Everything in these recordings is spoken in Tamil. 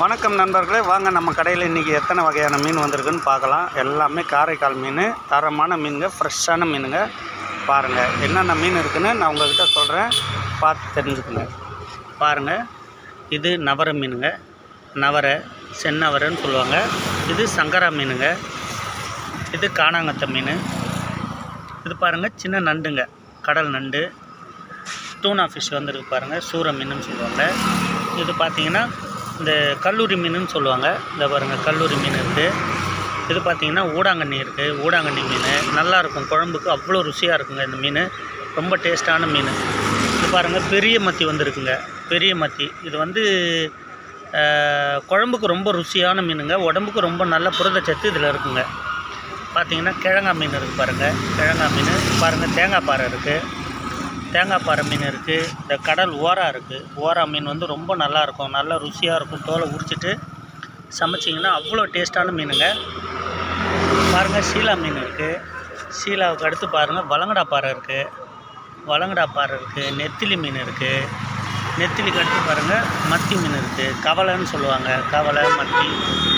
வணக்கம் நண்பர்களே, வாங்க நம்ம கடையில் இன்றைக்கி எத்தனை வகையான மீன் வந்திருக்குன்னு பார்க்கலாம். எல்லாமே காரைக்கால் மீன், தரமான மீனுங்க, ஃப்ரெஷ்ஷான மீனுங்க. பாருங்கள் என்னென்ன மீன் இருக்குதுன்னு நான் உங்கள்கிட்ட சொல்கிறேன், பார்த்து தெரிஞ்சுக்குங்க. பாருங்கள், இது நவரை மீனுங்க, நவரை செந்நவரைன்னு சொல்லுவாங்க. இது சங்கரா மீனுங்க, இது காணாங்கத்தை மீன். இது பாருங்கள் சின்ன நண்டுங்க, கடல் நண்டு. டூனா ஃபிஷ் வந்துருக்கு பாருங்கள், சூரை மீனுன்னு சொல்லுவாங்க. இது பார்த்திங்கன்னா இந்த கல்லூரி மீனுன்னு சொல்லுவாங்க. இந்த பாருங்கள் கல்லூரி மீன் இருக்குது. இது பார்த்திங்கன்னா ஊடாங்கண்ணி இருக்குது, ஊடாங்கண்ணி மீன் நல்லாயிருக்கும், குழம்புக்கு அவ்வளோ ருசியாக இருக்குங்க. இந்த மீன் ரொம்ப டேஸ்ட்டான மீன். இது பாருங்கள் பெரிய மத்தி வந்துருக்குங்க, பெரிய மத்தி. இது வந்து குழம்புக்கு ரொம்ப ருசியான மீனுங்க, உடம்புக்கு ரொம்ப நல்ல புரதச்சத்து இதில் இருக்குங்க. பார்த்திங்கன்னா கிழங்கா மீன் இருக்குது பாருங்கள், கிழங்கா மீன். பாருங்கள் தேங்காய் பாறை இருக்குது, தேங்காய் பாறை மீன் இருக்குது. இந்த கடல் ஓரா இருக்குது, ஓரா மீன் வந்து ரொம்ப நல்லாயிருக்கும், நல்லா ருசியாக இருக்கும். தோலை உரிச்சிட்டு சமைச்சிங்கன்னா அவ்வளோ டேஸ்ட்டான மீனுங்க. பாருங்கள் சீலா மீன் இருக்குது. சீலாவுக்கு அடுத்து பாருங்கள் வளங்கடா பாறை இருக்குது, வளங்கடா பாறை இருக்குது. நெத்திலி மீன் இருக்குது. நெத்திலிக்கு அடுத்து பாருங்கள் மத்தி மீன் இருக்குது, கவலைன்னு சொல்லுவாங்க. கவலை மத்தி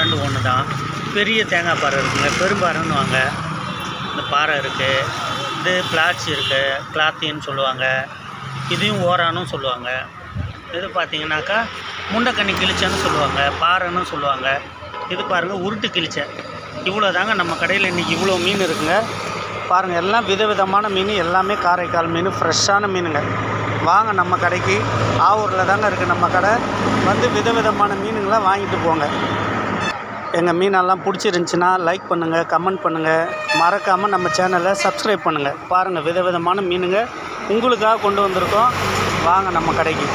ரெண்டு ஒன்று தான். பெரிய தேங்காய் பாறை இருக்குங்க, பெரும்பாறைன்னு வாங்க. இந்த பாறை இருக்குது. இது பிளாட்சி இருக்குது, கிளாத்தின்னு சொல்லுவாங்க. இதையும் ஓரானும் சொல்லுவாங்க. இது பார்த்திங்கனாக்கா முண்டைக்கண்ணி கிழிச்சன்னு சொல்லுவாங்க, பாறைன்னு சொல்லுவாங்க. இது பாருங்கள் உருட்டு கிழிச்சை. இவ்வளோ தாங்க நம்ம கடையில் இன்றைக்கி இவ்வளோ மீன் இருக்குங்க. பாருங்கள் எல்லாம் விதவிதமான மீன், எல்லாமே காரைக்கால் மீன், ஃப்ரெஷ்ஷான மீனுங்க. வாங்க நம்ம கடைக்கு, ஆவூரில் தாங்க இருக்குது நம்ம கடை. வந்து விதவிதமான மீனுங்களை வாங்கிட்டு போங்க. எங்கள் மீனெல்லாம் பிடிச்சிருந்துச்சின்னா லைக் பண்ணுங்கள், கமெண்ட் பண்ணுங்கள், மறக்காமல் நம்ம சேனலை சப்ஸ்கிரைப் பண்ணுங்கள். பாருங்கள் விதவிதமான மீனுங்க உங்களுக்காக கொண்டு வந்திருக்கோம். வாங்க நம்ம கடைக்கு.